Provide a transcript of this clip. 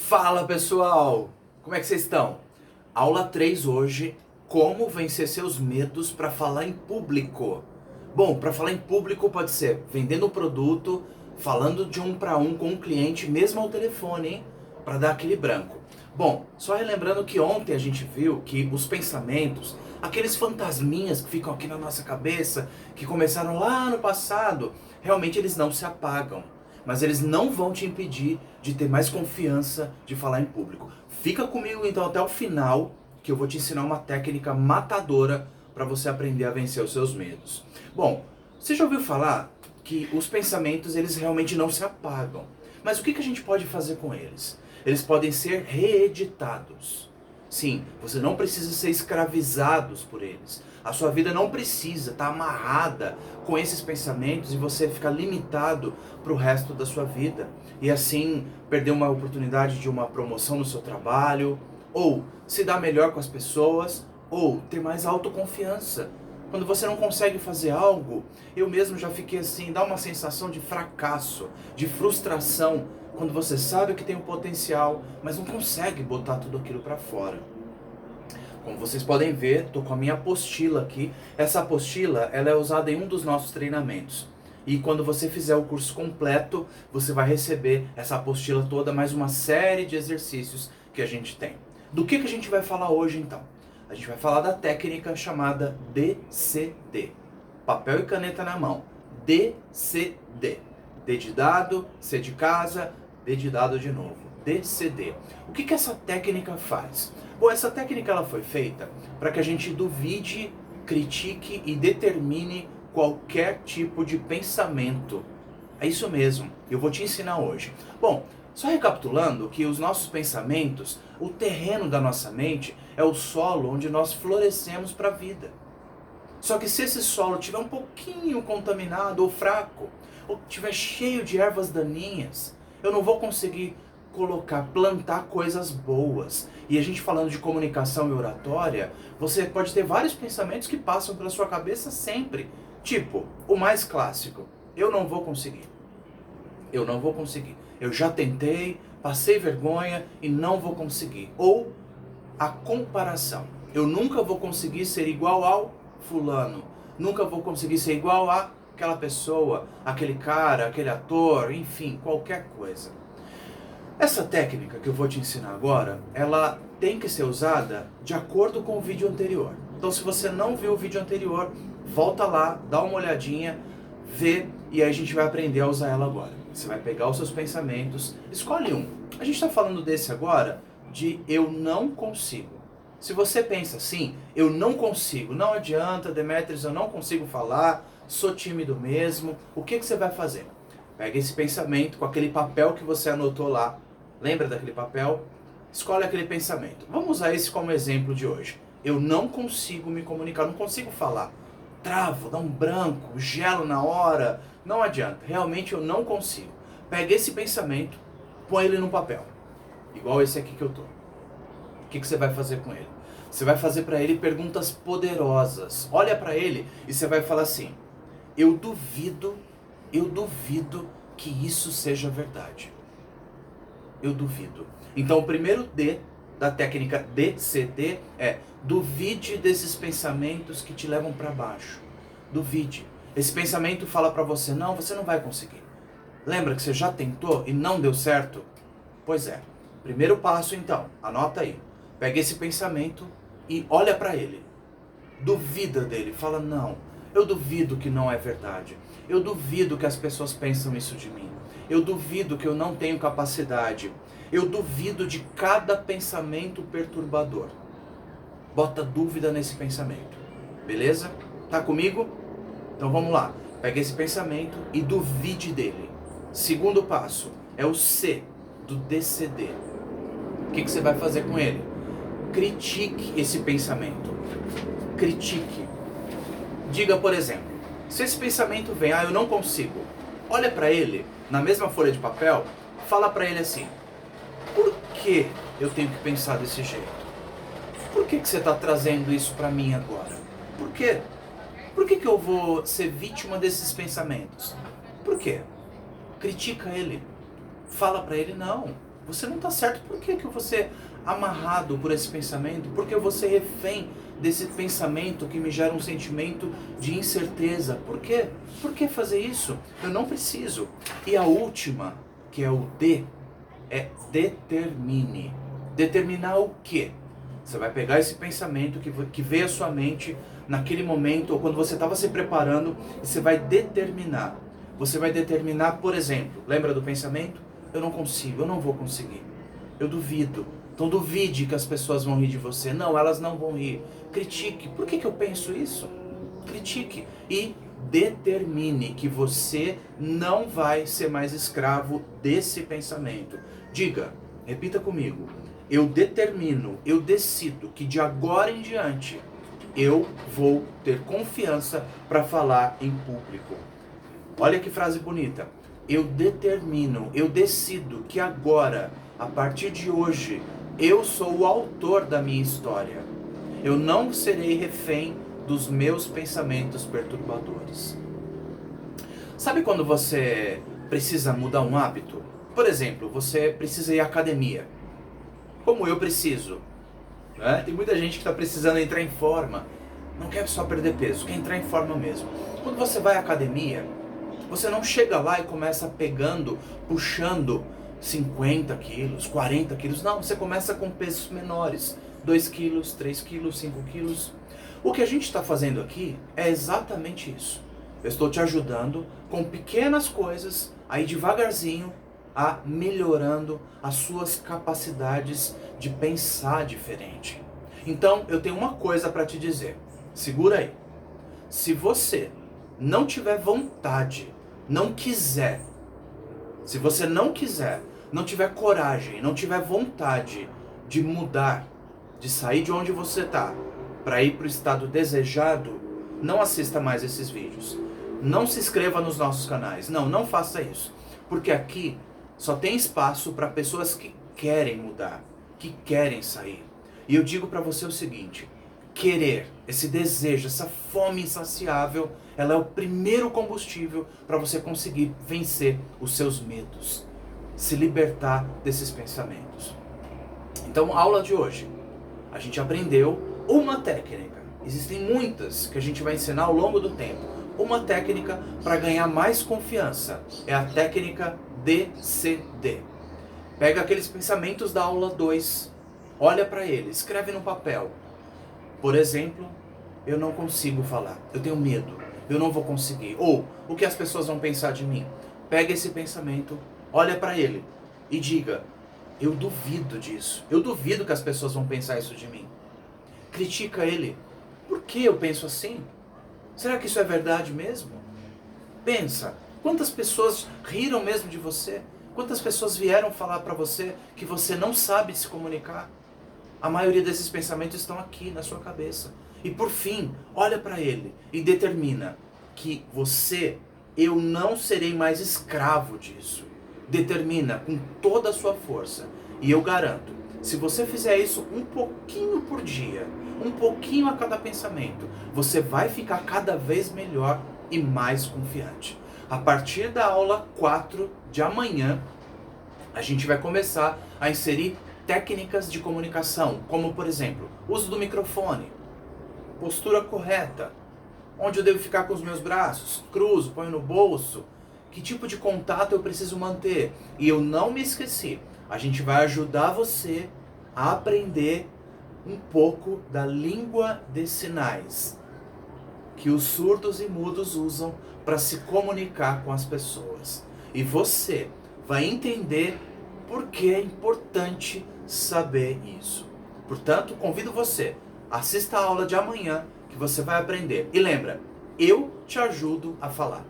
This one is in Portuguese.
Fala pessoal, como é que vocês estão? Aula 3 hoje, como vencer seus medos para falar em público. Bom, para falar em público pode ser vendendo o produto, falando de um para um com um cliente, mesmo ao telefone, hein? Para dar aquele branco. Bom, só relembrando que ontem a gente viu que os pensamentos, aqueles fantasminhas que ficam aqui na nossa cabeça, que começaram lá no passado, realmente eles não se apagam. Mas eles não vão te impedir de ter mais confiança de falar em público. Fica comigo então até o final, que eu vou te ensinar uma técnica matadora para você aprender a vencer os seus medos. Bom, você já ouviu falar que os pensamentos eles realmente não se apagam. Mas o que a gente pode fazer com eles? Eles podem ser reeditados. Sim, você não precisa ser escravizado por eles. A sua vida não precisa estar amarrada com esses pensamentos e você ficar limitado para o resto da sua vida. E assim perder uma oportunidade de uma promoção no seu trabalho, ou se dar melhor com as pessoas, ou ter mais autoconfiança. Quando você não consegue fazer algo, eu mesmo já fiquei assim, dá uma sensação de fracasso, de frustração, quando você sabe que tem um potencial, mas não consegue botar tudo aquilo para fora. Como vocês podem ver, estou com a minha apostila aqui. Essa apostila ela é usada em um dos nossos treinamentos. E quando você fizer o curso completo, você vai receber essa apostila toda, mais uma série de exercícios que a gente tem. Do que a gente vai falar hoje então? A gente vai falar da técnica chamada DCD. Papel e caneta na mão. DCD. D de dado, C de casa, D de dado de novo. DCD. O que essa técnica faz? Bom, essa técnica ela foi feita para que a gente duvide, critique e determine qualquer tipo de pensamento. É isso mesmo, eu vou te ensinar hoje. Bom, só recapitulando que os nossos pensamentos, o terreno da nossa mente é o solo onde nós florescemos para a vida. Só que se esse solo estiver um pouquinho contaminado ou fraco, ou estiver cheio de ervas daninhas, eu não vou conseguir plantar coisas boas. E a gente falando de comunicação e oratória, você pode ter vários pensamentos que passam pela sua cabeça sempre. Tipo, o mais clássico, eu não vou conseguir. Eu não vou conseguir. Eu já tentei, passei vergonha e não vou conseguir. Ou a comparação. Eu nunca vou conseguir ser igual ao fulano. Nunca vou conseguir ser igual a aquela pessoa, aquele cara, aquele ator, enfim, qualquer coisa. Essa técnica que eu vou te ensinar agora, ela tem que ser usada de acordo com o vídeo anterior. Então se você não viu o vídeo anterior, volta lá, dá uma olhadinha, vê e aí a gente vai aprender a usar ela agora. Você vai pegar os seus pensamentos, escolhe um. A gente está falando desse agora de eu não consigo. Se você pensa assim, eu não consigo, não adianta, Demetrios, eu não consigo falar, sou tímido mesmo, o que você vai fazer? Pega esse pensamento com aquele papel que você anotou lá. Lembra daquele papel? Escolhe aquele pensamento. Vamos usar esse como exemplo de hoje. Eu não consigo me comunicar, não consigo falar. Travo, dá um branco, gelo na hora. Não adianta, realmente eu não consigo. Pega esse pensamento, põe ele no papel. Igual esse aqui que eu tô. O que você vai fazer com ele? Você vai fazer para ele perguntas poderosas. Olha para ele e você vai falar assim: eu duvido que isso seja verdade. Eu duvido. Então o primeiro D da técnica DCD é duvide desses pensamentos que te levam para baixo. Duvide. Esse pensamento fala para você, não, você não vai conseguir. Lembra que você já tentou e não deu certo? Pois é. Primeiro passo então, anota aí. Pega esse pensamento e olha para ele. Duvida dele, fala, não, eu duvido que não é verdade. Eu duvido que as pessoas pensam isso de mim. Eu duvido que eu não tenho capacidade. Eu duvido de cada pensamento perturbador. Bota dúvida nesse pensamento. Beleza? Tá comigo? Então vamos lá. Pega esse pensamento e duvide dele. Segundo passo é o C do DCD. O que você vai fazer com ele? Critique esse pensamento. Critique. Diga, por exemplo, se esse pensamento vem, eu não consigo. Olha para ele, na mesma folha de papel, fala para ele assim: por que eu tenho que pensar desse jeito? Por que você está trazendo isso para mim agora? Por quê? Por que eu vou ser vítima desses pensamentos? Por quê? Critica ele. Fala para ele, não, Você não está certo. Por que que você é amarrado por esse pensamento? Porque você é refém desse pensamento que me gera um sentimento de incerteza. Por quê? Por que fazer isso? Eu não preciso. E a última, que é o D, é determine. Determinar o quê? Você vai pegar esse pensamento que veio à sua mente naquele momento, ou quando você estava se preparando, e você vai determinar. Você vai determinar, por exemplo, lembra do pensamento? Eu não consigo, eu não vou conseguir. Eu duvido. Então duvide que as pessoas vão rir de você. Não, elas não vão rir. Critique. Por que que eu penso isso? Critique. E determine que você não vai ser mais escravo desse pensamento. Diga, repita comigo. Eu determino, eu decido que de agora em diante eu vou ter confiança para falar em público. Olha que frase bonita. Eu determino, eu decido que agora, a partir de hoje, eu sou o autor da minha história. Eu não serei refém dos meus pensamentos perturbadores. Sabe quando você precisa mudar um hábito? Por exemplo, você precisa ir à academia. Como eu preciso. Né? Tem muita gente que está precisando entrar em forma. Não quer só perder peso, quer entrar em forma mesmo. Quando você vai à academia, você não chega lá e começa pegando, puxando 50 quilos, 40 quilos. Não, você começa com pesos menores. 2 quilos, 3 quilos, 5 quilos. O que a gente está fazendo aqui é exatamente isso. Eu estou te ajudando com pequenas coisas, aí devagarzinho, a melhorando as suas capacidades de pensar diferente. Então, eu tenho uma coisa para te dizer. Segura aí. Se você não tiver vontade, não quiser, se você não quiser, não tiver coragem, não tiver vontade de mudar, de sair de onde você está, para ir para o estado desejado, não assista mais esses vídeos. Não se inscreva nos nossos canais. Não, não faça isso. Porque aqui só tem espaço para pessoas que querem mudar, que querem sair. E eu digo para você o seguinte, querer, esse desejo, essa fome insaciável, ela é o primeiro combustível para você conseguir vencer os seus medos, se libertar desses pensamentos. Então, a aula de hoje, a gente aprendeu uma técnica. Existem muitas que a gente vai ensinar ao longo do tempo. Uma técnica para ganhar mais confiança é a técnica DCD. Pega aqueles pensamentos da aula 2, olha para ele, escreve no papel. Por exemplo, eu não consigo falar, eu tenho medo, eu não vou conseguir. Ou, o que as pessoas vão pensar de mim? Pega esse pensamento, olha para ele e diga, eu duvido disso, eu duvido que as pessoas vão pensar isso de mim. Critica ele, por que eu penso assim? Será que isso é verdade mesmo? Pensa, quantas pessoas riram mesmo de você? Quantas pessoas vieram falar para você que você não sabe se comunicar? A maioria desses pensamentos estão aqui na sua cabeça. E por fim, olha para ele e determina que eu não serei mais escravo disso. Determina com toda a sua força. E eu garanto, se você fizer isso um pouquinho por dia, um pouquinho a cada pensamento, você vai ficar cada vez melhor e mais confiante. A partir da aula 4 de amanhã, a gente vai começar a inserir técnicas de comunicação, como por exemplo, uso do microfone, postura correta, onde eu devo ficar com os meus braços, cruzo, ponho no bolso, que tipo de contato eu preciso manter. E eu não me esqueci, a gente vai ajudar você a aprender um pouco da língua de sinais que os surdos e mudos usam para se comunicar com as pessoas. E você vai entender por que é importante saber isso. Portanto, convido você, assista a aula de amanhã que você vai aprender. E lembra, eu te ajudo a falar.